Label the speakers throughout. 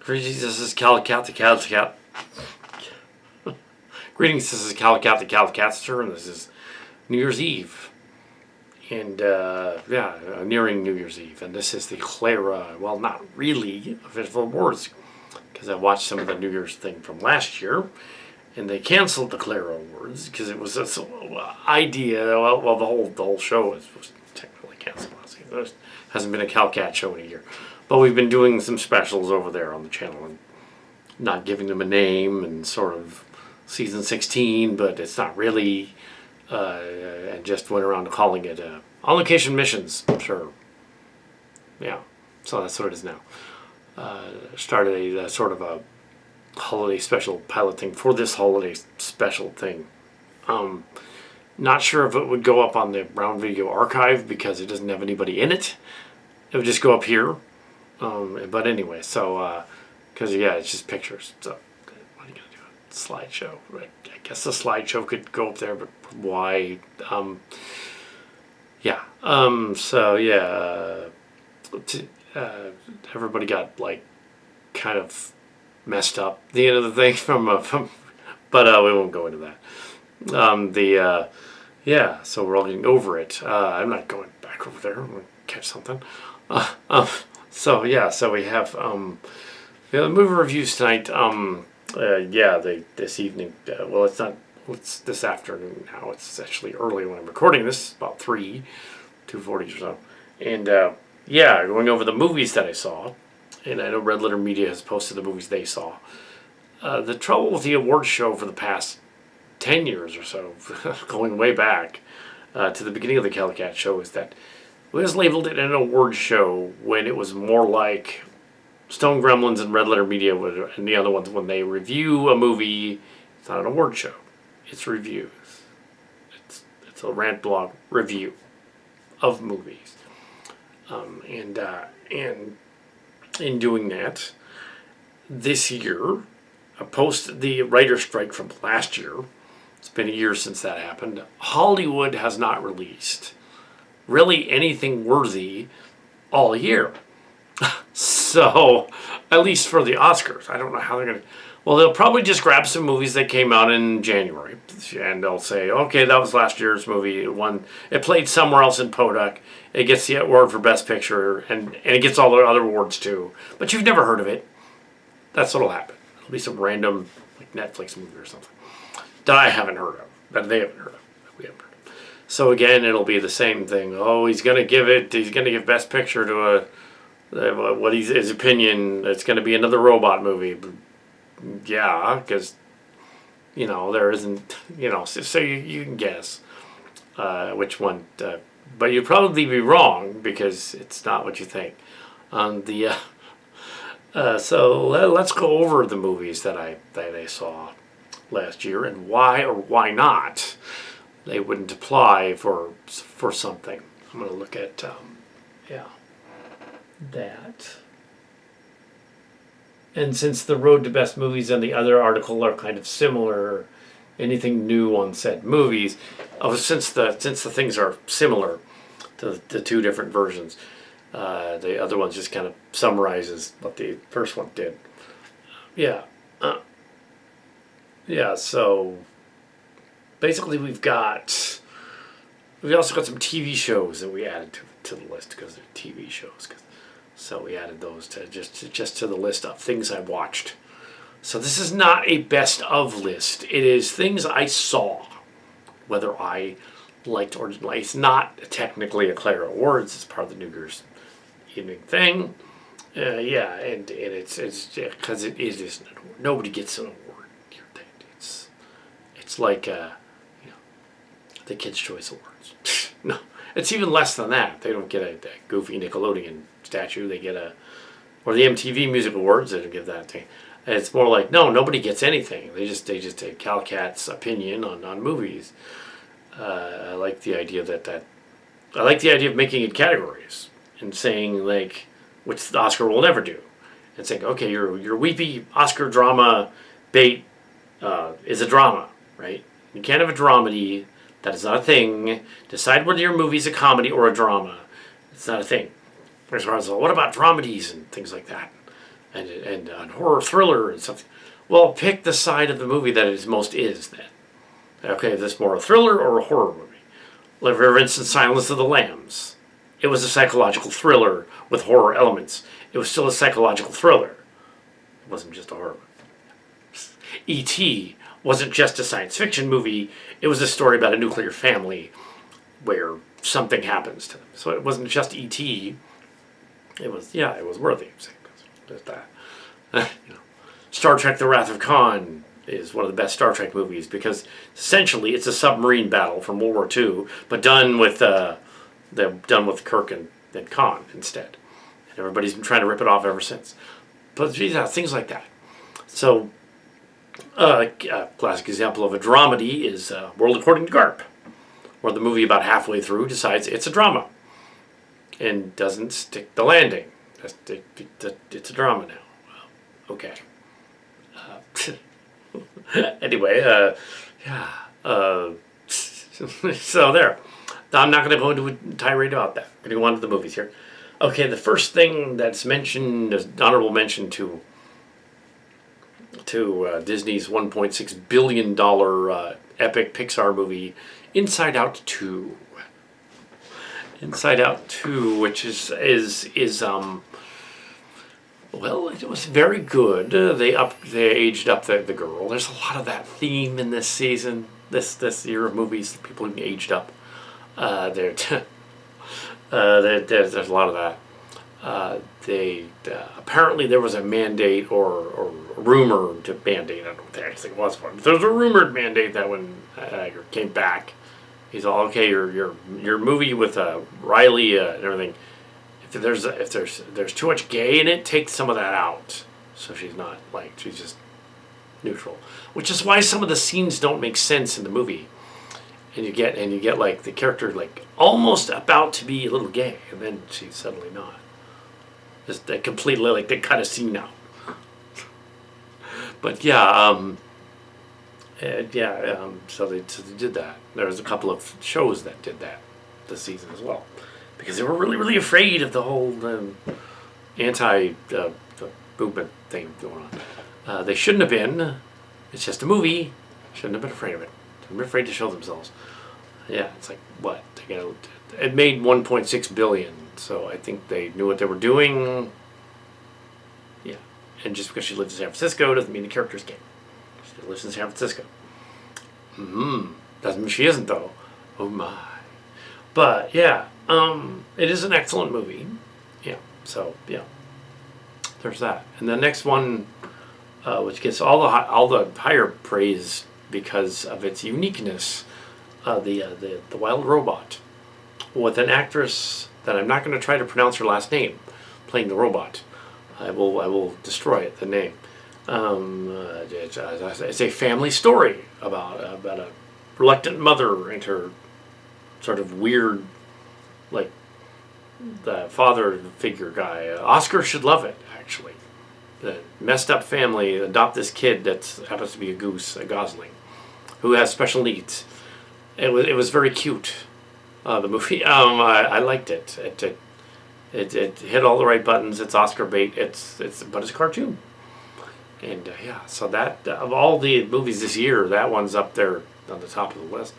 Speaker 1: Greetings, this is Kal Kat the Cat. Greetings, this is Kal Kat the Catster, and this is New Year's Eve. And, nearing New Year's Eve. And this is the Clara, well, not really official awards, because I watched some of the New Year's thing from last year, and they canceled the Clara Awards, because it was this idea, well, the whole show was technically canceled. There hasn't been a Kal Kat show in a year. But we've been doing some specials over there on the channel and not giving them a name and sort of season 16, but it's not really, and just went around calling it on location missions, sure. Yeah, so that's what it is now. Started a sort of a holiday special pilot thing for this holiday special thing. Not sure if it would go up on the Brown Video archive because it doesn't have anybody in it. It would just go up here. But anyway, so, because, yeah, it's just pictures. So, what are you going to do? A slideshow, right? I guess the slideshow could go up there, but why? Everybody got, like, kind of messed up at the end of the thing but we won't go into that. So we're all getting over it. I'm not going back over there. I'm going to catch something. So we have the movie reviews tonight. This evening. Well, it's not. It's this afternoon now. It's actually early when I'm recording this. About 2:40 or so. And going over the movies that I saw. And I know Red Letter Media has posted the movies they saw. The trouble with the awards show for the past 10 years or so, going way back to the beginning of the Kal Kat show, is that we just labeled it an award show when it was more like Stone Gremlins and Red Letter Media and the other ones. When they review a movie, it's not an award show. It's reviews. It's a rant blog review of movies. And in doing that, this year, post the writer's strike from last year, it's been a year since that happened, Hollywood has not released really anything worthy all year. So, at least for the Oscars. I don't know how they're going to... Well, they'll probably just grab some movies that came out in January. And they'll say, okay, that was last year's movie. It played somewhere else in Podunk. It gets the award for Best Picture. And it gets all the other awards too. But you've never heard of it. That's what'll happen. It'll be some random like Netflix movie or something that I haven't heard of. That they haven't heard of. That we haven't heard of. So again, it'll be the same thing. Oh, he's going to give Best Picture to his opinion. It's going to be another robot movie. Yeah, because, there isn't, so you can guess which one. But you'd probably be wrong because it's not what you think. So let's go over the movies that I saw last year and why or why not they wouldn't apply for something. I'm going to look at that. And since the Road to Best Movies and the other article are kind of similar, anything new on said movies, since the things are similar to the two different versions, the other one just kind of summarizes what the first one did. So basically we've also got some TV shows that we added to the list because they're TV shows. So we added those to just to the list of things I watched. So this is not a best of list. It is things I saw, whether I liked or didn't like. It's not technically a Clara Awards. It's part of the New Year's evening thing. And it's because it isn't an award. Nobody gets an award. It's like the Kids' Choice Awards. No, it's even less than that. They don't get a goofy Nickelodeon statue. They get or the MTV Music Awards. They don't give that thing. It's more like nobody gets anything. They just take Kal Kat's opinion on movies. I like the idea I like the idea of making it categories and saying which the Oscar will never do, and saying okay, your weepy Oscar drama bait is a drama, right? You can't have a dramedy. That is not a thing. Decide whether your movie is a comedy or a drama. It's not a thing. As far as what about dramedies and things like that? and a horror thriller and something. Well, pick the side of the movie that it most is then. Okay, is this more a thriller or a horror movie? Like, for instance, Silence of the Lambs. It was a psychological thriller with horror elements. It was still a psychological thriller. It wasn't just a horror movie. E.T. wasn't just a science fiction movie. It was a story about a nuclear family where something happens to them. So it wasn't just E.T. It was worthy. Just that. You know. Star Trek: The Wrath of Khan is one of the best Star Trek movies because essentially it's a submarine battle from World War II, but done with Kirk and Khan instead. And everybody's been trying to rip it off ever since. But things like that. So, a classic example of a dramedy is World According to Garp, where the movie about halfway through decides it's a drama and doesn't stick the landing. It's a drama now. Well, okay. Anyway, so there. I'm not going to go into a tirade about that. I'm going to go on to the movies here. Okay, the first thing that's mentioned as honorable mention to Disney's $1.6 billion epic Pixar movie, Inside Out 2. Inside Out 2, which is well, it was very good. They aged up the girl. There's a lot of that theme in this season, this year of movies. People who aged up. There's a lot of that. Apparently there was a mandate or rumor to mandate. I don't think actually was one. But there was a rumored mandate that when Iger came back, he's all okay. Your movie with Riley and everything. If there's too much gay in it, take some of that out. So she's not she's just neutral. Which is why some of the scenes don't make sense in the movie. And you get like the character like almost about to be a little gay, and then she's suddenly not. Just that completely they cut a scene out. But so they did that. There was a couple of shows that did that this season as well. Because they were really, really afraid of the whole anti movement thing going on. They shouldn't have been. It's just a movie. Shouldn't have been afraid of it. Shouldn't be afraid to show themselves. Yeah, it's like what? It made $1.6 billion, so I think they knew what they were doing. Yeah, and just because she lives in San Francisco doesn't mean the character's gay. She lives in San Francisco. Doesn't mean she isn't though. Oh my. But yeah. It is an excellent movie. Yeah. So yeah, there's that. And the next one, which gets all the higher praise because of its uniqueness, the Wild Robot, with an actress that I'm not going to try to pronounce her last name, playing the robot. I will destroy it. The name. It's a family story about a reluctant mother and her sort of weird. Like the father figure guy. Oscar should love it, actually. The messed up family adopt this kid that happens to be a gosling, who has special needs. It was very cute. The movie. I liked it. It hit all the right buttons. It's Oscar bait. But it's a cartoon. And so that of all the movies this year, that one's up there on the top of the list.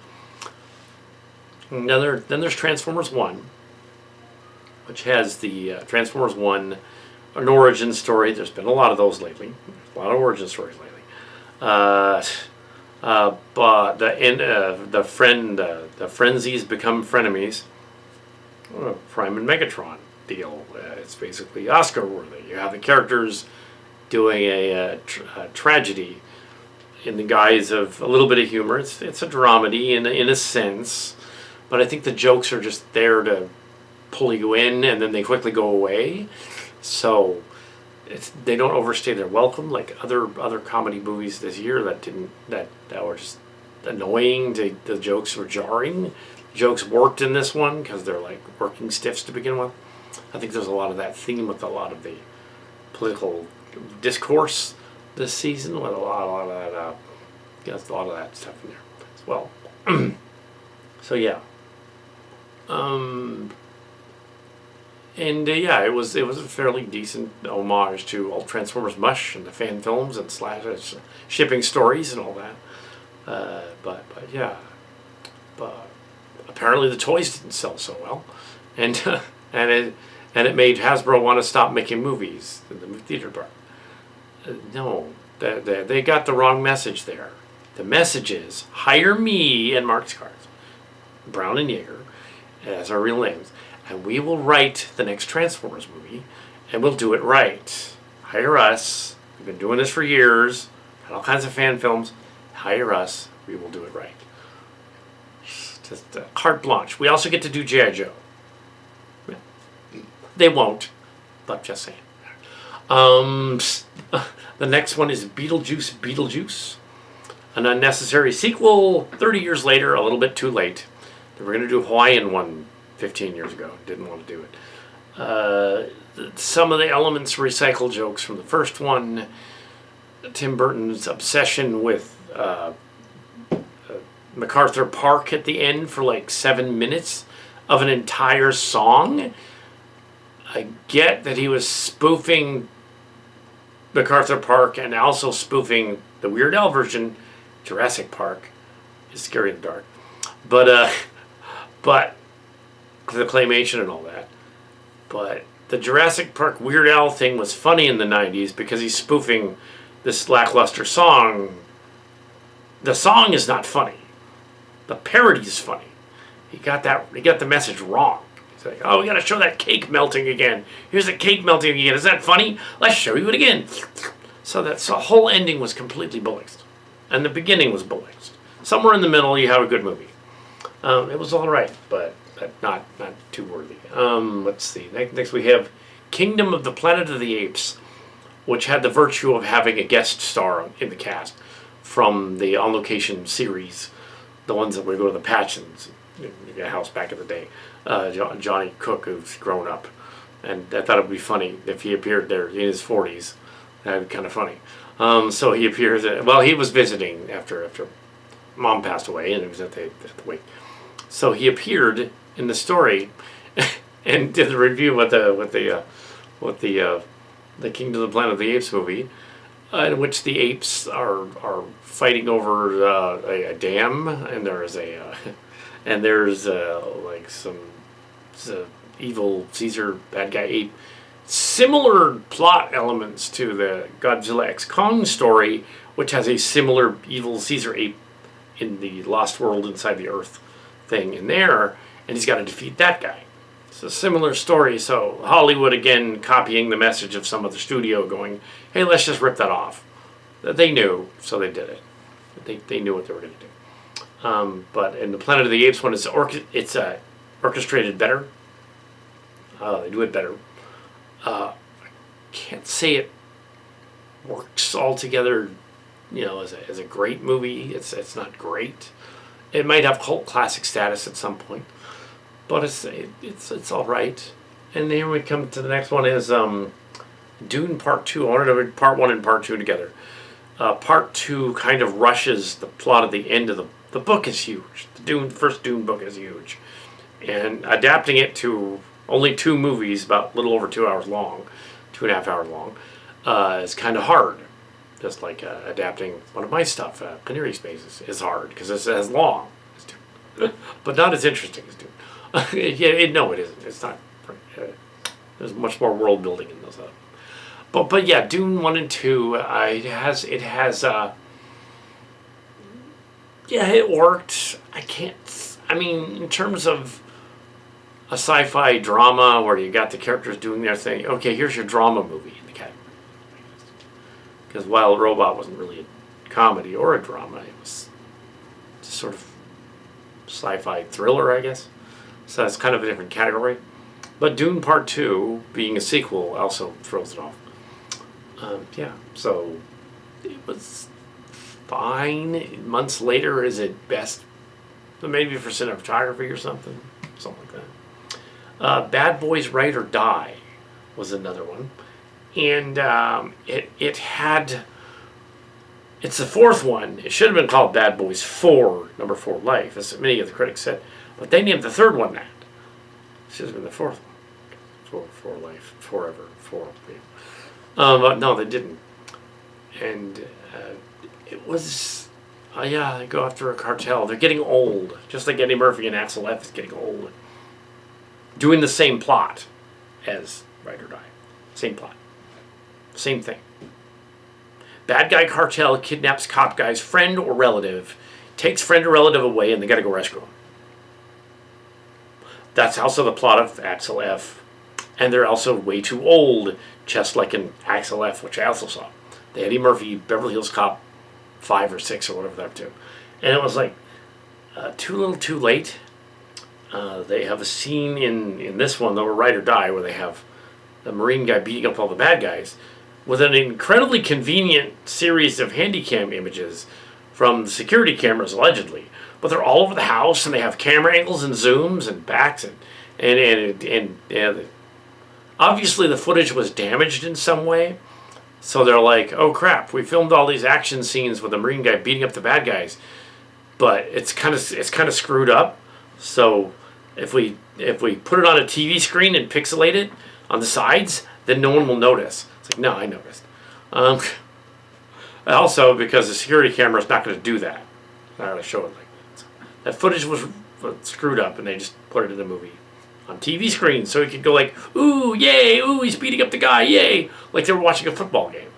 Speaker 1: Then there's Transformers 1, which has the Transformers 1, an origin story. There's been a lot of those lately. A lot of origin stories lately. But the Frenzies become frenemies. Prime and Megatron deal. It's basically Oscar worthy. You have the characters doing a tragedy in the guise of a little bit of humor. It's a dramedy in a sense. But I think the jokes are just there to pull you in, and then they quickly go away. So they don't overstay their welcome like other comedy movies this year that were just annoying. The jokes were jarring. Jokes worked in this one because they're like working stiffs to begin with. I think there's a lot of that theme with a lot of the political discourse this season, with a lot of that stuff in there as well. So yeah. Yeah, it was a fairly decent homage to all Transformers mush and the fan films and slash shipping stories and all that. But yeah, but apparently the toys didn't sell so well, and and it made Hasbro want to stop making movies in the theater part. No, they got the wrong message there. The message is hire me and Mark Scars, Brown and Yeager, as our real names, and we will write the next Transformers movie, and we'll do it right. Hire us. We've been doing this for years. Got all kinds of fan films. Hire us. We will do it right. Just carte blanche. We also get to do G.I. Joe. They won't, but just saying. The next one is Beetlejuice. An unnecessary sequel 30 years later, a little bit too late. They were going to do a Hawaiian one 15 years ago. Didn't want to do it. Some of the elements recycle jokes from the first one. Tim Burton's obsession with MacArthur Park at the end for like 7 minutes of an entire song. I get that he was spoofing MacArthur Park and also spoofing the Weird Al version, Jurassic Park, is scary in the dark. But the claymation and all that. But the Jurassic Park Weird Al thing was funny in the 90s because he's spoofing this lackluster song. The song is not funny. The parody is funny. He got the message wrong. He's like, oh, we got to show that cake melting again. Here's the cake melting again. Is that funny? Let's show you it again. So the whole ending was completely bullixed. And the beginning was bullixed. Somewhere in the middle, you have a good movie. It was all right, but not too worthy. Let's see. Next we have Kingdom of the Planet of the Apes, which had the virtue of having a guest star in the cast from the On Location series, the ones that would go to the Patchins house back in the day. Johnny Cook, who's grown up, and I thought it would be funny if he appeared there in his 40s. That would be kind of funny. So he appears. He was visiting after Mom passed away, and it was at the wake. So he appeared in the story and did the review with the Kingdom of the Planet of the Apes movie, in which the apes are fighting over a dam, and there's like some evil Caesar bad guy ape. Similar plot elements to the Godzilla X Kong story, which has a similar evil Caesar ape in the Lost World Inside the Earth thing in there, and he's got to defeat that guy. It's a similar story, so Hollywood again copying the message of some other studio going, hey, let's just rip that off. They knew, so they did it. They knew what they were going to do. But in the Planet of the Apes one, it's orchestrated better. They do it better. I can't say it works altogether, as a great movie. It's not great. It might have cult classic status at some point, but it's all right. And here we come to the next one is Dune Part 2. I wanted to read Part 1 and Part 2 together. Part 2 kind of rushes the plot at the end of the book is huge. The first Dune book is huge, and adapting it to only 2 movies, about a little over 2 hours long, 2.5 hours long, is kind of hard. Just like adapting one of my stuff, Canary Spaces, is hard because it's as long as Dune, but not as interesting as Dune. No, it isn't. It's not. There's much more world building in those. But yeah, Dune 1 and 2. It worked. In terms of a sci-fi drama where you got the characters doing their thing. Okay, here's your drama movie in the category. Because Wild Robot wasn't really a comedy or a drama. It was just sort of sci-fi thriller, I guess. So it's kind of a different category. But Dune Part 2, being a sequel, also throws it off. So it was fine. Months later, is it best? Maybe for cinematography or something like that. Bad Boys Ride or Die was another one. And it's the 4th one. It should have been called Bad Boys 4, number 4 Life, as many of the critics said. But they named the 3rd one that. It should have been the 4th one. for life, forever, for. But no, they didn't. And it was, yeah, they go after a cartel. They're getting old, just like Eddie Murphy and Axel F is getting old. Doing the same plot as Ride or Die. Same plot. Same thing. Bad guy cartel kidnaps cop guy's friend or relative, takes friend or relative away, and they gotta go rescue him. That's also the plot of Axel F. And they're also way too old, just like in Axel F, which I also saw. The Eddie Murphy Beverly Hills Cop 5 or 6 or whatever they're up to. And it was like too little too late. They have a scene in this one, though, Ride or Die, where they have the Marine guy beating up all the bad guys with an incredibly convenient series of handycam images from the security cameras, allegedly. But they're all over the house, and they have camera angles and zooms and backs, and obviously the footage was damaged in some way. So they're like, oh crap, we filmed all these action scenes with the Marine guy beating up the bad guys, but it's kind of screwed up. So if we put it on a TV screen and pixelate it on the sides, then no one will notice. It's like, no, I noticed. Also, because the security camera is not going to do that. They're not going to show it like that. So that footage was screwed up, and they just put it in the movie on TV screen, so it could go like, ooh, yay, ooh, he's beating up the guy, yay, like they were watching a football game.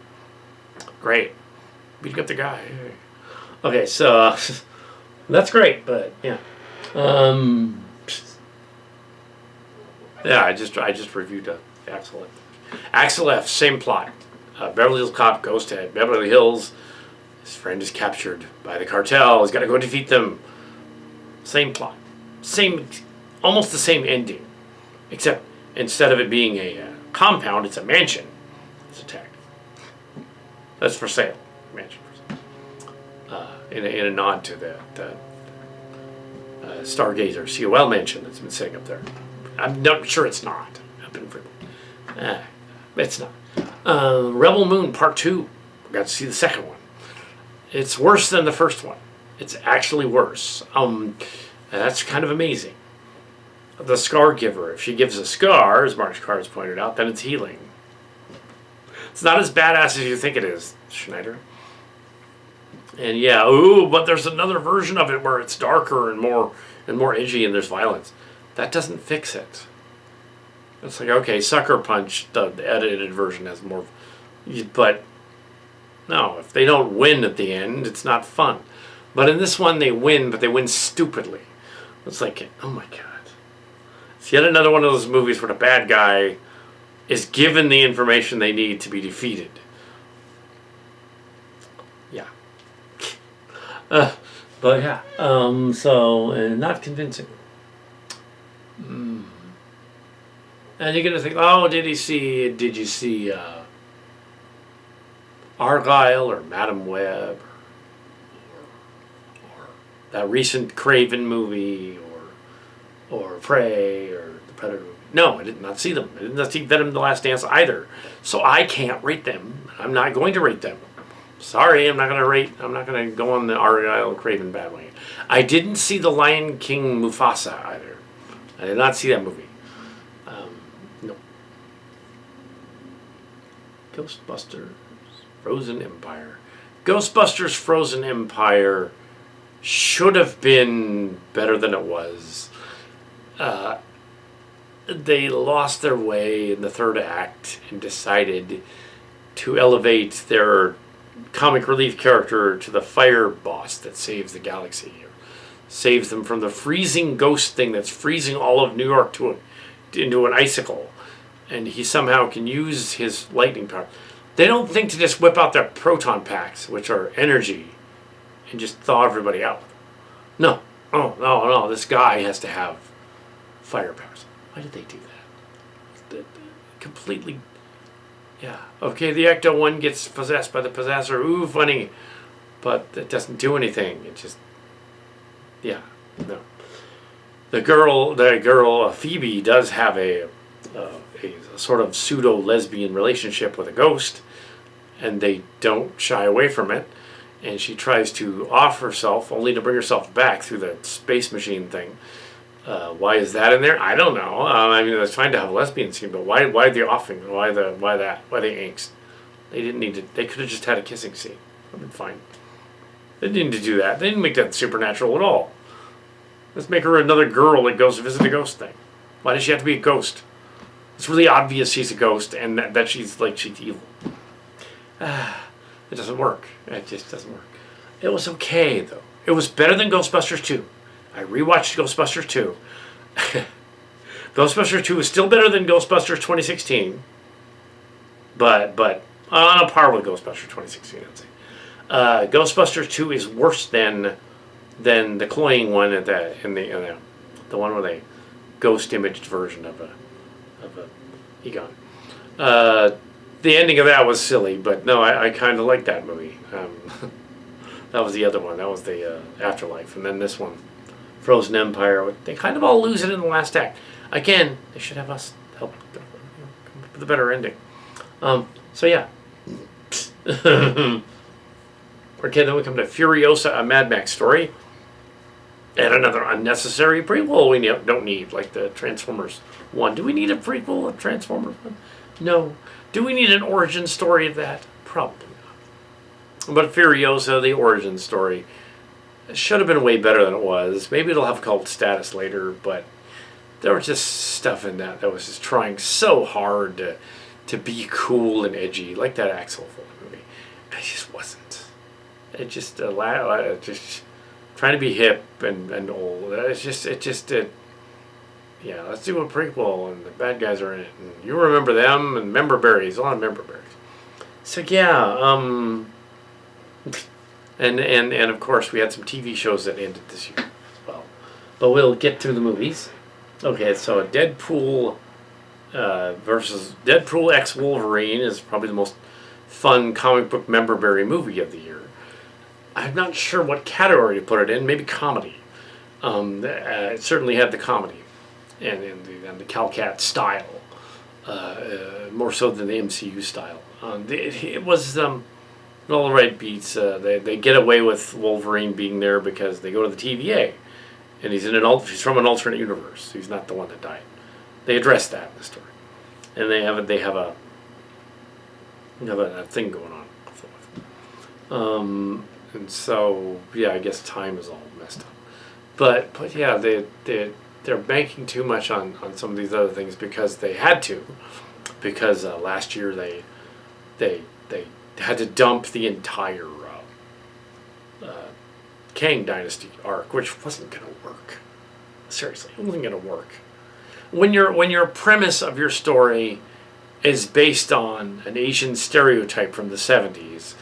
Speaker 1: Great, beating up the guy. Yay. Okay, so that's great, but yeah, yeah. I just reviewed Axel F. Axel F. Same plot. Beverly Hills Cop goes to Beverly Hills. His friend is captured by the cartel. He's got to go defeat them. Same plot, almost the same ending, except instead of it being a compound, it's a mansion. It's attacked. That's for sale. Mansion for sale. In a nod to the Stargazer COL mansion that's been sitting up there. I'm not sure it's not up in Fremont. It's not. Rebel Moon Part 2. We got to see the second one. It's worse than the first one. It's actually worse. That's kind of amazing. The Scar Giver. If she gives a scar, as Mark Cards pointed out, then it's healing. It's not as badass as you think it is, Schneider. And yeah, ooh, but there's another version of it where it's darker and more edgy and there's violence. That doesn't fix it. It's like, okay, Sucker Punch, the edited version has more, but no, if they don't win at the end, it's not fun. But in this one, they win, but they win stupidly. It's like, oh my god. It's yet another one of those movies where the bad guy is given the information they need to be defeated. Yeah. But yeah, so not convincing. And you're going to think, oh, did you see Argyle or Madam Web or that recent Craven movie or Prey or The Predator movie? No, I did not see them. I did not see Venom: The Last Dance either. So I can't rate them. I'm not going to rate them. Sorry, I'm not going to go on the Argyle Craven bandwagon. I didn't see The Lion King Mufasa either. I did not see that movie. No. Ghostbusters Frozen Empire. Ghostbusters Frozen Empire should have been better than it was. They lost their way in the third act and decided to elevate their comic relief character to the fire boss that saves the galaxy, or saves them from the freezing ghost thing that's freezing all of New York into an icicle, and he somehow can use his lightning power. They don't think to just whip out their proton packs, which are energy, and just thaw everybody out. No, no, this guy has to have fire powers. Why did they do that? Completely, yeah. Okay, the Ecto-1 gets possessed by the possessor. Ooh, funny. But it doesn't do anything. It just, yeah, no. The girl, Phoebe, does have a sort of pseudo-lesbian relationship with a ghost, and they don't shy away from it. And she tries to off herself, only to bring herself back through the space machine thing. Why is that in there? I don't know. I mean, it's fine to have a lesbian scene, but why the offing? Why that? Why the angst? They didn't need to. They could have just had a kissing scene. I've been fine. They didn't need to do that. They didn't make that supernatural at all. Let's make her another girl that goes to visit a ghost thing. Why does she have to be a ghost? It's really obvious she's a ghost and that she's evil. It doesn't work. It just doesn't work. It was okay, though. It was better than Ghostbusters 2. I rewatched Ghostbusters 2. Ghostbusters 2 is still better than Ghostbusters 2016. But on a par with Ghostbusters 2016, I'd say. Ghostbusters 2 is worse than the cloying one in the one with a ghost imaged version of a Egon. The ending of that was silly, but no, I kind of liked that movie. That was the other one. That was the Afterlife, and then this one, Frozen Empire. They kind of all lose it in the last act. Again, they should have us help come up with a better ending. So yeah. Okay, then we come to Furiosa, a Mad Max story. And another unnecessary prequel we don't need, like the Transformers 1. Do we need a prequel of Transformers 1? No. Do we need an origin story of that? Probably not. But Furiosa, the origin story, should have been way better than it was. Maybe it'll have cult status later, but there was just stuff in that was just trying so hard to be cool and edgy, like that Axel Foley movie. It just wasn't. It just trying to be hip and old. Yeah, let's do a prequel and the bad guys are in it and you remember them and member berries, a lot of member berries. So yeah, and of course we had some TV shows that ended this year as well. But we'll get through the movies. Okay, so Deadpool versus Deadpool X Wolverine is probably the most fun comic book member berry movie of the year. I'm not sure what category to put it in. Maybe comedy. It certainly had the comedy and the Kal Kat style, more so than the MCU style. It was all the right beats. They get away with Wolverine being there because they go to the TVA, and he's from an alternate universe. He's not the one that died. They address that in the story, and they have a thing going on. And so, yeah, I guess time is all messed up. But yeah, they're banking too much on some of these other things because they had to. Because last year they had to dump the entire Kang Dynasty arc, which wasn't going to work. Seriously, it wasn't going to work. When your premise of your story is based on an Asian stereotype from the 70s,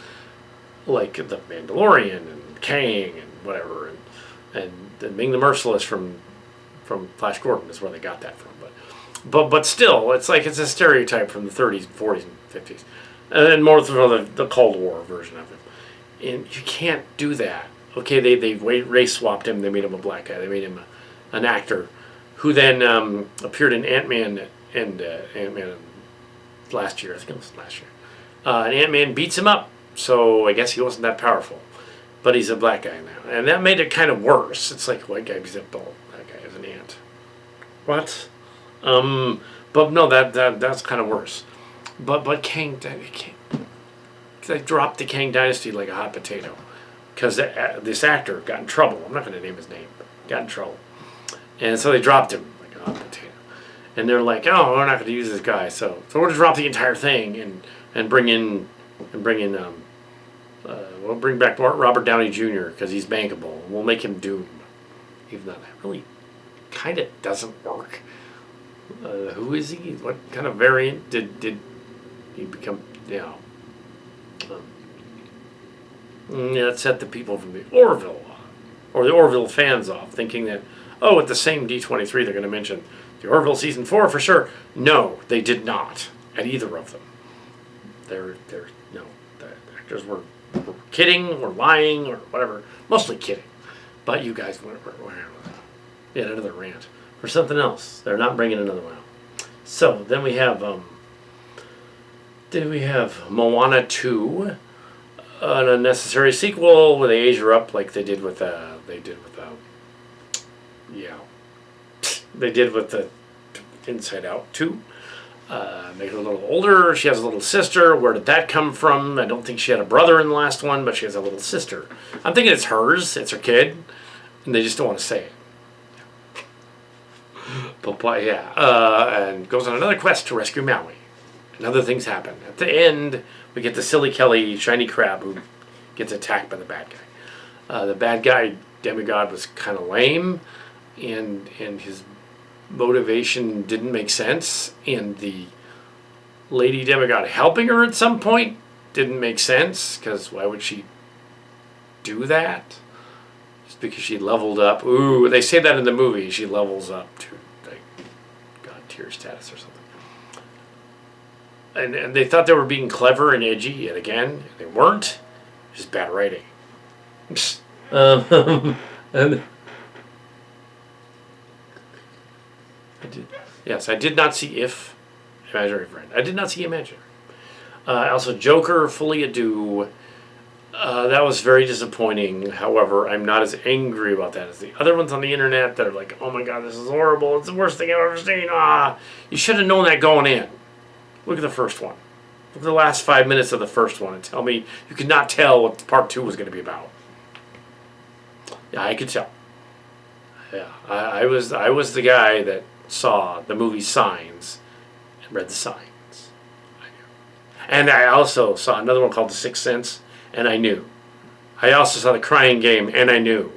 Speaker 1: like the Mandalorian and Kang and whatever, and Ming the Merciless from Flash Gordon is where they got that from. But still, it's a stereotype from the 30s, 40s, and 50s, and then more from the Cold War version of him. And you can't do that. Okay, they race swapped him. They made him a black guy. They made him an actor who then appeared in Ant-Man and last year. I think it was last year. And Ant-Man beats him up. So I guess he wasn't that powerful, but he's a black guy now, and that made it kind of worse. It's like white guy beats up black guy is an ant. What? But no, that's kind of worse. But Kang, they dropped the Kang Dynasty like a hot potato because this actor got in trouble. I'm not going to name his name, but got in trouble, and so they dropped him like a hot potato. And they're like, oh, we're not going to use this guy, so we'll just drop the entire thing and bring in. We'll bring back Robert Downey Jr. because he's bankable. We'll make him Doom, even though that really kind of doesn't work. Who is he? What kind of variant did he become? Yeah, it set the people from the Orville or the Orville fans off, thinking that at the same D23 they're going to mention the Orville season 4 for sure. No, they did not at either of them. The actors were kidding or lying or whatever, mostly kidding. But you guys were yet another rant for something else. They're not bringing another one out. So then we have Moana 2, an unnecessary sequel where they age her up like they did with they did with the Inside Out 2. Make her a little older. She has a little sister. Where did that come from? I don't think she had a brother in the last one, but she has a little sister. I'm thinking it's hers. It's her kid. And they just don't want to say it. But yeah. And goes on another quest to rescue Maui. And other things happen. At the end, we get the Silly Kelly shiny crab who gets attacked by the bad guy. The bad guy, demigod, was kind of lame. And his motivation didn't make sense, and the lady demigod helping her at some point didn't make sense, because why would she do that? Just because she leveled up. Ooh, they say that in the movie, she levels up to like god tier status or something. And they thought they were being clever and edgy yet again. They weren't. Just bad writing. And I did not see If, Imaginary Friend. I did not see Imaginary. Also, Joker, Fully Ado. That was very disappointing. However, I'm not as angry about that as the other ones on the internet that are like, oh my god, this is horrible. It's the worst thing I've ever seen. You should have known that going in. Look at the first one. Look at the last 5 minutes of the first one and tell me you could not tell what part 2 was going to be about. Yeah, I could tell. Yeah, I was the guy that saw the movie Signs and read the signs. I knew. And I also saw another one called The Sixth Sense, and I knew. I also saw The Crying Game, and I knew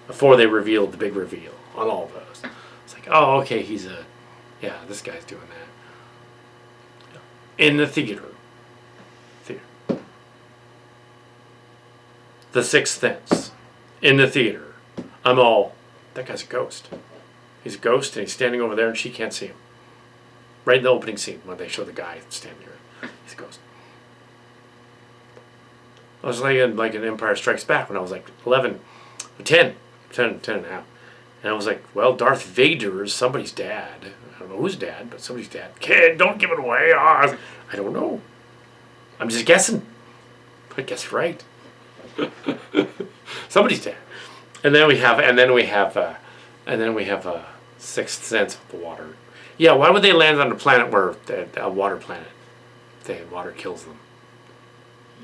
Speaker 1: before they revealed the big reveal on all of those. It's like, oh, okay, this guy's doing that. In the theater. The Sixth Sense. In the theater. I'm all, that guy's a ghost. He's a ghost, and he's standing over there, and she can't see him. Right in the opening scene, when they show the guy standing there. He's a ghost. I was like in Empire Strikes Back when I was like 10 and a half. And I was like, well, Darth Vader's somebody's dad. I don't know whose dad, but somebody's dad. Kid, don't give it away. I don't know. I'm just guessing. I guess right. Somebody's dad. And then we have Sixth Sense with the water. Yeah, why would they land on a planet where a water planet? The water kills them.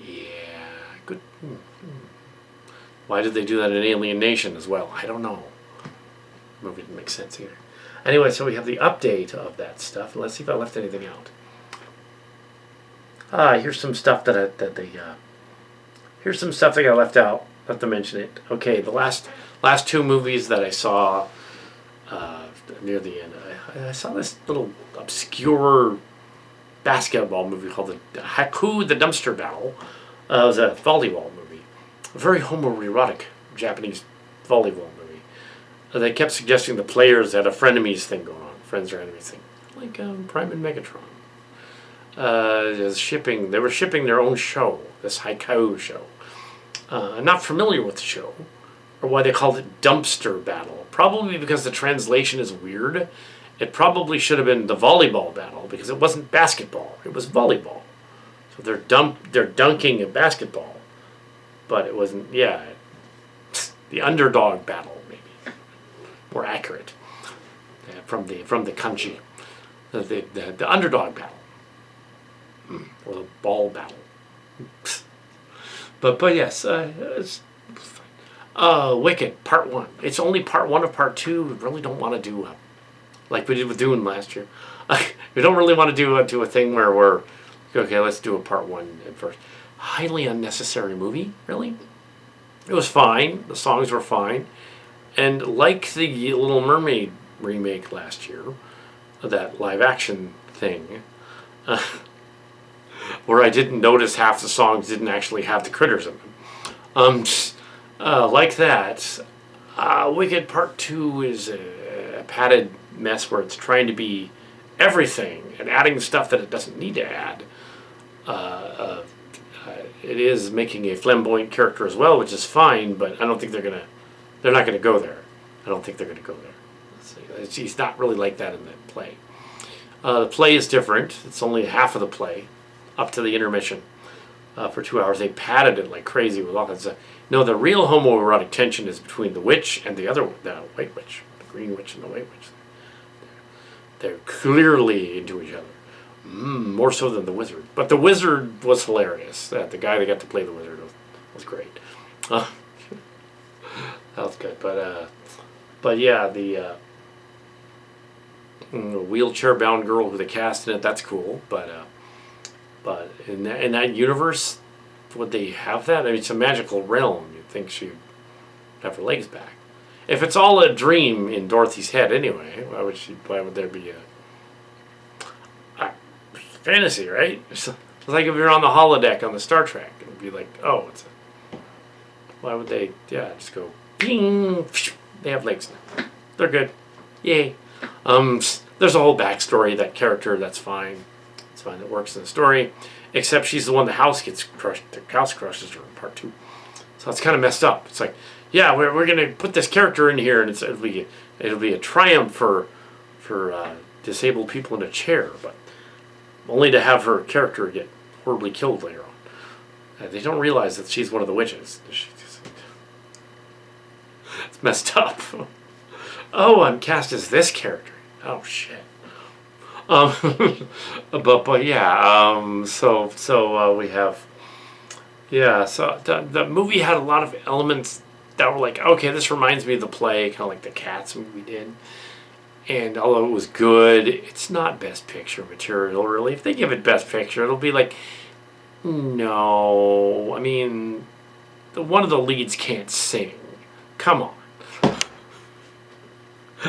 Speaker 1: Yeah, good. Why did they do that in Alien Nation as well? I don't know. The movie didn't make sense either. Anyway, so we have the update of that stuff. Let's see if I left anything out. Here's some stuff here's some stuff that got left out. Not to mention it. Okay, the last 2 movies that I saw near the end. I saw this little obscure basketball movie called the Haku the Dumpster Battle. It was a volleyball movie. A very homoerotic Japanese volleyball movie. They kept suggesting the players had a frenemies thing going on. Friends or enemies thing. Like Prime and Megatron. They were shipping their own show. This Haku show. I'm not familiar with the show, or why they called it Dumpster Battle. Probably because the translation is weird. It probably should have been the Volleyball Battle, because it wasn't basketball, it was volleyball. So they're dunking a basketball, but it wasn't. Yeah, the underdog battle, maybe more accurate from the kanji, the underdog battle, or the ball battle. But yes, it's fine. Wicked, part 1. It's only part 1 of part 2. We really don't want to do like we did with Dune last year. We don't really want to do a thing where we're, okay, let's do a part 1 at first. Highly unnecessary movie, really. It was fine. The songs were fine. And like the Little Mermaid remake last year, that live action thing, where I didn't notice half the songs didn't actually have the critters in them. Like that, Wicked Part 2 is a padded mess where it's trying to be everything and adding stuff that it doesn't need to add. It is making a flamboyant character as well, which is fine, but I don't think they're not gonna go there. I don't think they're gonna go there. He's not really like that in the play. The play is different. It's only half of the play, up to the intermission, for 2 hours. They padded it like crazy with all kinds of. No, the real homoerotic tension is between the witch and the white witch, the green witch and the white witch. They're clearly into each other. More so than the wizard. But the wizard was hilarious. The guy that got to play the wizard was great. That was good. But yeah, the wheelchair-bound girl with the cast in it, that's cool. But in that universe, would they have that? I mean, it's a magical realm. You'd think she'd have her legs back. If it's all a dream in Dorothy's head anyway, why would there be a fantasy, right? It's like if you're on the holodeck on the Star Trek, it would be like, oh, why would they, just go, ping, they have legs now. They're good. Yay. There's a whole backstory, that character, that's fine. It's fine, that works in the story. Except she's the one the house gets crushed, the house crushes her in part 2. So it's kind of messed up. It's like, yeah, we're going to put this character in here, and it'll be a triumph for disabled people in a chair, but only to have her character get horribly killed later on. They don't realize that she's one of the witches. It's messed up. Oh, I'm cast as this character. Oh shit. But yeah. So we have. Yeah. So the movie had a lot of elements that were like, okay, this reminds me of the play, kind of like the Cats movie did. And although it was good, it's not Best Picture material, really. If they give it Best Picture, it'll be like, no. I mean, one of the leads can't sing. Come on.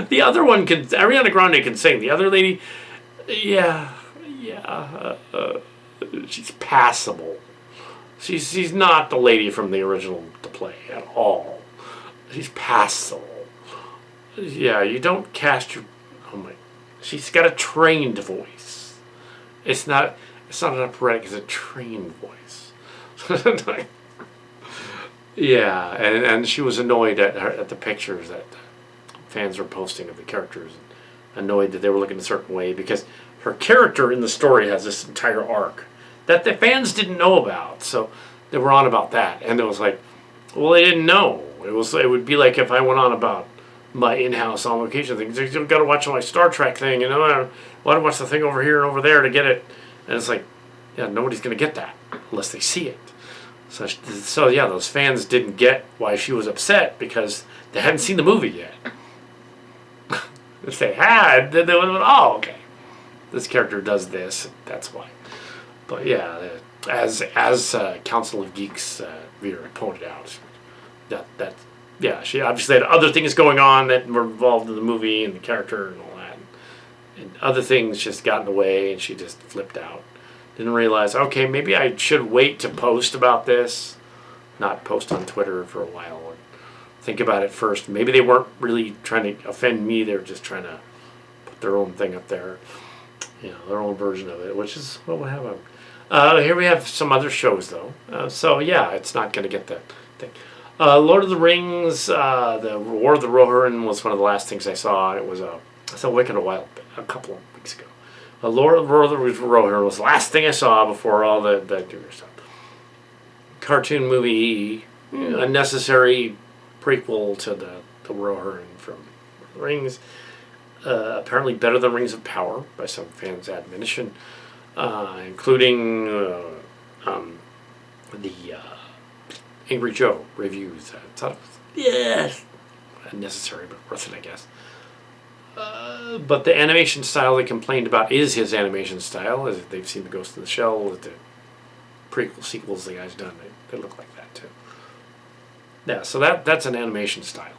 Speaker 1: The other one can, Ariana Grande can sing. The other lady, she's passable. She's not the lady from the original The Play at all. She's passable. Yeah, you don't cast your. Oh my! She's got a trained voice. It's not an operatic. It's a trained voice. Yeah, and she was annoyed at the pictures that fans were posting of the characters, annoyed that they were looking a certain way because her character in the story has this entire arc that the fans didn't know about. So they were on about that, and it was like, well, they didn't know. It would be like if I went on about my in-house on location thing. You've got to watch my Star Trek thing, and I want to watch the thing over here and over there to get it. And it's like, yeah, nobody's going to get that unless they see it. So yeah, those fans didn't get why she was upset because they hadn't seen the movie yet. If they had, then they would have been, oh, okay, this character does this, that's why. But yeah, as Council of Geeks Vera pointed out, that yeah, she obviously had other things going on that were involved in the movie and the character and all that. And other things just got in the way and she just flipped out. Didn't realize, okay, maybe I should wait to post about this, not post on Twitter for a while and think about it first. Maybe they weren't really trying to offend me, they were just trying to put their own thing up there, their own version of it, which is what we have. Here we have some other shows though. So yeah, it's not going to get that thing. Lord of the Rings, the War of the Rohirrim was one of the last things I saw. I saw Wicked a couple of weeks ago. Lord of the Rohirrim was the last thing I saw before all the stuff. Cartoon movie, unnecessary prequel to the Rohirrim from Lord of the Rings. Apparently better than Rings of Power by some fans' admonition, including the Angry Joe reviews. I thought it was, unnecessary, but worth it, I guess. But the animation style they complained about is his animation style, as they've seen the Ghost in the Shell with the prequel sequels the guy's done. They look like that too. Yeah, so that's an animation style,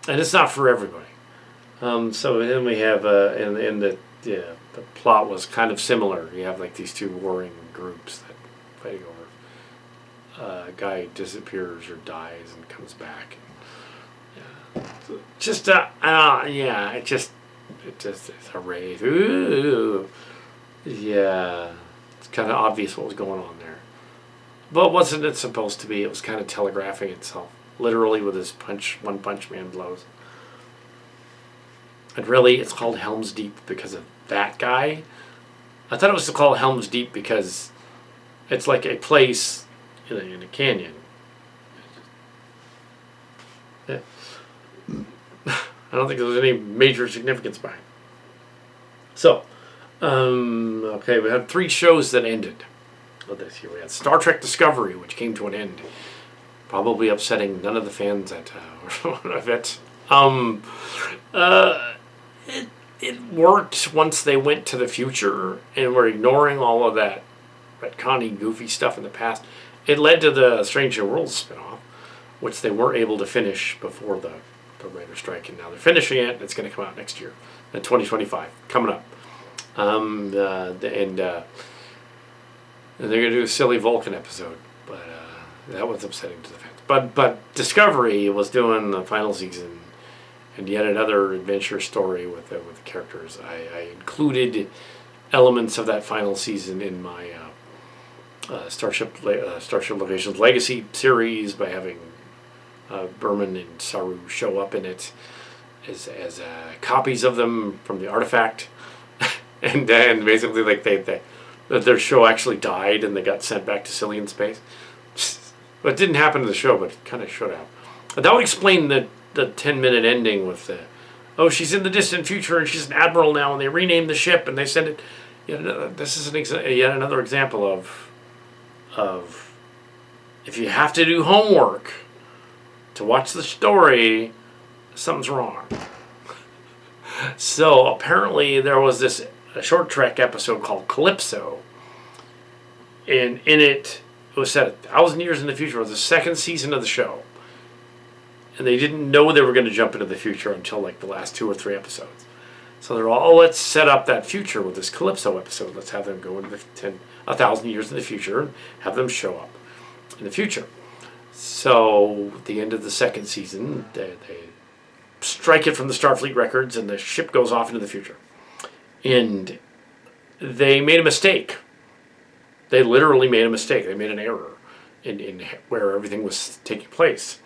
Speaker 1: and it's not for everybody. So then we have the plot was kind of similar. You have like these two warring groups that fighting over. A guy disappears or dies and comes back. Just it's a raid. Ooh, yeah, it's kind of obvious what was going on there, but wasn't it supposed to be? It was kind of telegraphing itself, literally with his One Punch Man blows. And really, it's called Helm's Deep because of that guy. I thought it was called Helm's Deep because it's like a place in a canyon. Yeah. I don't think there's any major significance behind it. So, okay, we had 3 shows that ended this year. We had Star Trek Discovery, which came to an end, probably upsetting none of the fans at of it. It worked once they went to the future and were ignoring all of that retconny, goofy stuff in the past. It led to the Strange New Worlds spinoff, which they weren't able to finish before the writer's strike, and now they're finishing it. It's going to come out next year, in 2025, coming up. And they're going to do a silly Vulcan episode, but that was upsetting to the fans. But Discovery was doing the final season, and yet another adventure story with the characters. I included elements of that final season in my Starship Locations Legacy series by having Berman and Saru show up in it as copies of them from the artifact, and basically like their show actually died and they got sent back to Cillian space. Well, it didn't happen in the show, but it kind of should have. That would explain the 10-minute ending with she's in the distant future and she's an admiral now, and they renamed the ship and they send it. This is yet another example of if you have to do homework to watch the story, something's wrong. So apparently there was a short Trek episode called Calypso, and in it was set 1,000 years in the future. It was the second season of the show, and they didn't know they were going to jump into the future until like the last 2 or 3 episodes. So they're all, let's set up that future with this Calypso episode. Let's have them go into 1,000 years in the future and have them show up in the future. So at the end of the second season, they strike it from the Starfleet records, and the ship goes off into the future. And they made a mistake. They literally made a mistake. They made an error in where everything was taking place.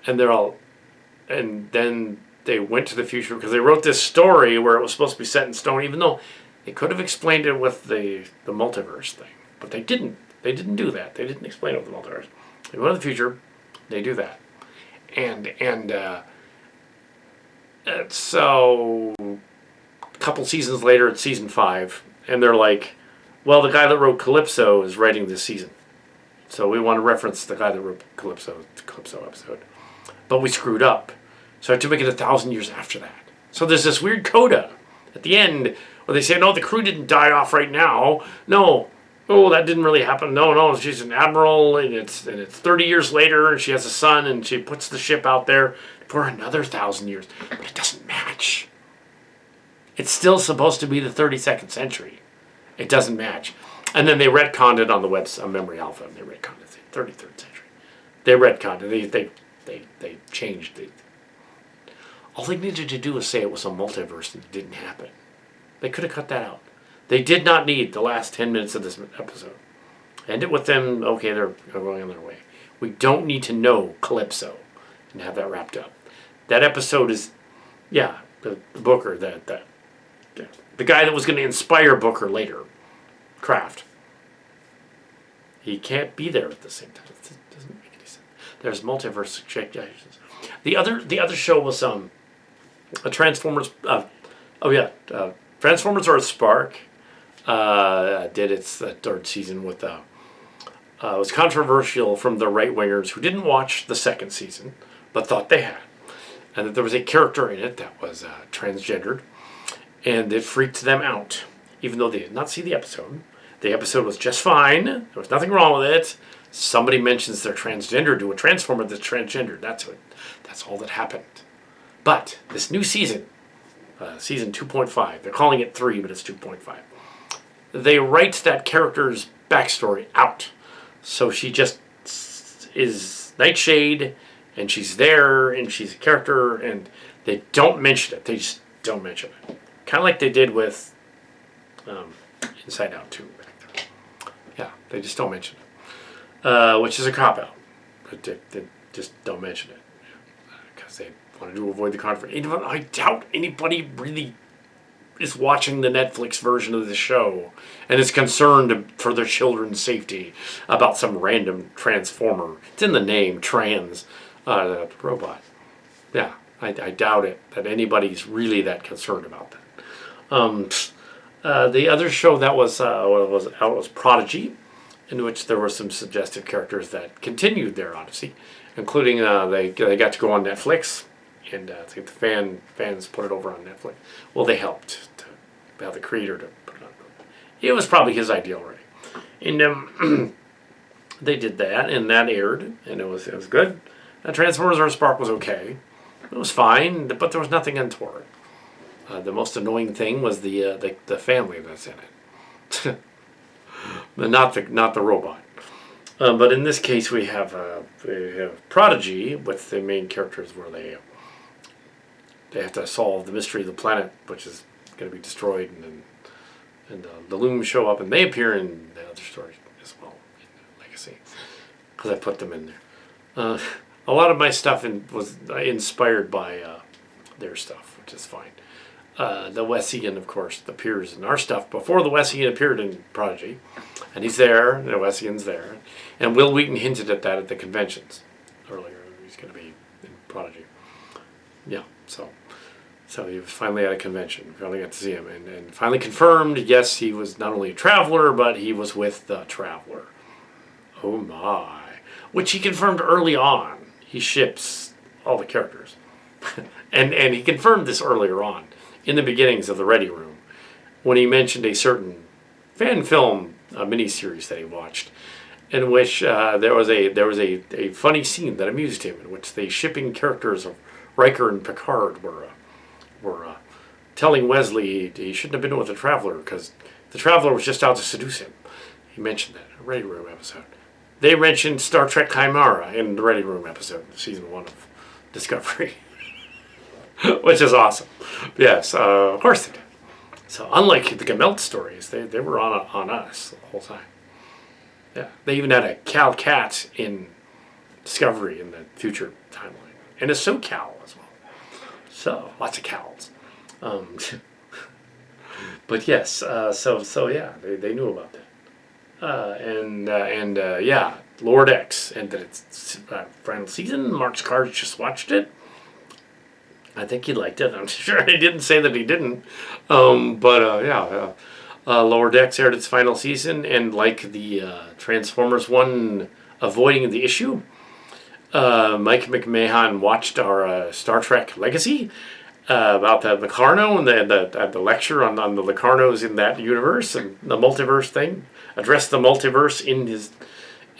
Speaker 1: And then they went to the future because they wrote this story where it was supposed to be set in stone, even though they could have explained it with the multiverse thing. But they didn't. They didn't do that. They didn't explain it with the multiverse. They go to the future. They do that. So a couple seasons later, it's season 5, and they're like, well, the guy that wrote Calypso is writing this season. So we want to reference the guy that wrote Calypso episode. But we screwed up. So I had to make it 1,000 years after that. So there's this weird coda at the end where they say, no, the crew didn't die off right now. No. Oh, that didn't really happen. No, she's an admiral, and it's 30 years later, and she has a son, and she puts the ship out there for another 1,000 years. But it doesn't match. It's still supposed to be the 32nd century. It doesn't match. And then they retconned it on the website, on Memory Alpha, and they retconned it the 33rd century. They retconned it. They changed it. All they needed to do was say it was a multiverse, and it didn't happen. They could have cut that out. They did not need the last 10 minutes of this episode. End it with them, okay, they're going on their way. We don't need to know Calypso and have that wrapped up. That episode is, the Booker, the guy that was going to inspire Booker later, Kraft. He can't be there at the same time. It doesn't make any sense. There's multiverse suggestions. The other show was a Transformers. Transformers Earth Spark did its third season with it was controversial from the right wingers who didn't watch the second season but thought they had, and that there was a character in it that was transgendered, and it freaked them out, even though they did not see the episode. The episode was just fine. There was nothing wrong with it. Somebody mentions they're transgender to a Transformer that's transgendered. That's all that happened. But this new season, season 2.5, they're calling it 3, but it's 2.5. They write that character's backstory out. So she just is Nightshade, and she's there, and she's a character, and they don't mention it. They just don't mention it. Kind of like they did with Inside Out 2 back there. Yeah, they just don't mention it. Which is a cop-out. But they just don't mention it. Because they wanted to avoid the controversy. I doubt anybody really is watching the Netflix version of the show and is concerned for their children's safety about some random transformer. It's in the name, trans robot. Yeah, I doubt it that anybody's really that concerned about that. The other show that was out was Prodigy, in which there were some suggestive characters that continued their odyssey, including they got to go on Netflix, and I think the fans put it over on Netflix. Well, they helped to have the creator to put it on. It was probably his idea already, and they did that, and that aired, and it was good. Transformers: Earthspark was okay. It was fine, but there was nothing untoward. The most annoying thing was the family that's in it, not the robot. But in this case, we have Prodigy with the main characters where they have to solve the mystery of the planet, which is going to be destroyed, and the Looms show up, and they appear in the other story as well, in Legacy, because I put them in there. A lot of my stuff was inspired by their stuff, which is fine. The Wessian, of course, appears in our stuff before the Wessian appeared in Prodigy, and he's there. The Wessian's there, and Will Wheaton hinted at that at the conventions earlier. He's going to be in Prodigy. Yeah, so he was finally at a convention. We finally got to see him, and finally confirmed. Yes, he was not only a traveler, but he was with the Traveler. Oh my! Which he confirmed early on. He ships all the characters, and he confirmed this earlier on in the beginnings of the Ready Room, when he mentioned a certain fan film miniseries that he watched, in which there was a funny scene that amused him, in which the shipping characters of Riker and Picard were telling Wesley he shouldn't have been with the Traveler because the Traveler was just out to seduce him. He mentioned that in a Ready Room episode. They mentioned Star Trek Chimera in the Ready Room episode, season 1 of Discovery, which is awesome. Yes, of course they did. So unlike the Gamelt stories, they were on us the whole time. Yeah, they even had a Kal Kat in Discovery in the future timeline, and a SoCal as well. So lots of Cals. But yes, so yeah, they knew about that. Yeah, Lord X ended its final season. Mark's Cards just watched it. I think he liked it. I'm sure he didn't say that he didn't. Lord X aired its final season, and like the Transformers one, avoiding the issue, Mike McMahon watched our Star Trek Legacy about the Locarno and the lecture on the Locarnos in that universe and the multiverse thing. Addressed the multiverse in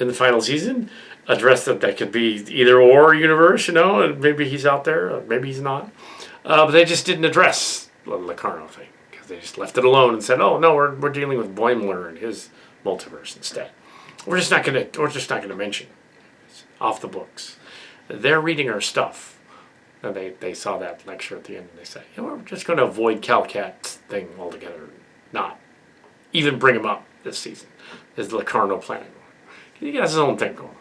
Speaker 1: the final season. Addressed that could be either or universe, and maybe he's out there, or maybe he's not. But they just didn't address the Locarno thing because they just left it alone and said, "Oh no, we're dealing with Boimler and his multiverse instead. We're just not gonna mention it. It's off the books." They're reading our stuff. And they saw that lecture at the end and they said, we're just going to avoid Kal Kat's thing altogether. Not even bring him up this season. There's the Locarno planet. He has his own thing going on.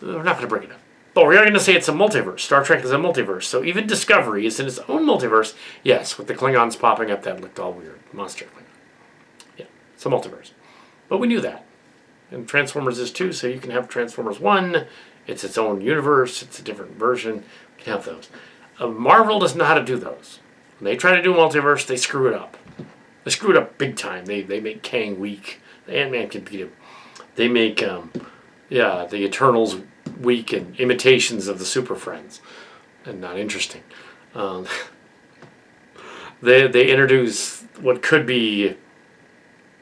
Speaker 1: We're not going to bring it up. But we are going to say it's a multiverse. Star Trek is a multiverse. So even Discovery is in its own multiverse. Yes, with the Klingons popping up, that looked all weird. Monster Klingon. Yeah, it's a multiverse. But we knew that. And Transformers is too, so you can have Transformers 1. It's its own universe. It's a different version. You can have those. Marvel doesn't know how to do those. When they try to do multiverse, they screw it up. They screw it up big time. They make Kang weak. The Ant-Man can beat him. They make the Eternals weak and imitations of the Super Friends and not interesting. They introduce what could be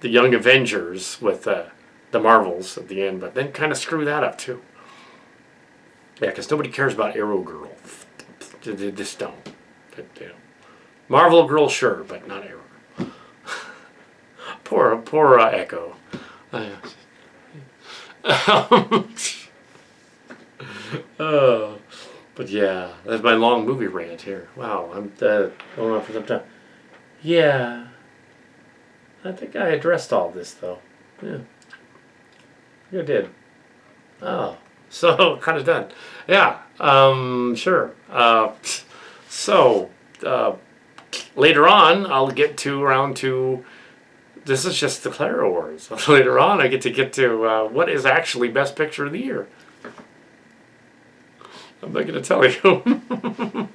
Speaker 1: the Young Avengers with the Marvels at the end, but then kind of screw that up too. Yeah, because nobody cares about Arrow Girl. They just don't. Marvel Girl, sure, but not Arrow. poor Echo. But yeah, that's my long movie rant here. Wow, I'm going on for some time. Yeah, I think I addressed all this though. Yeah, you did. Oh, so kind of done. Yeah, sure. Later on, I'll get around to. This is just the Clara Awards. Later on, I get to what is actually Best Picture of the Year. I'm not going to tell you.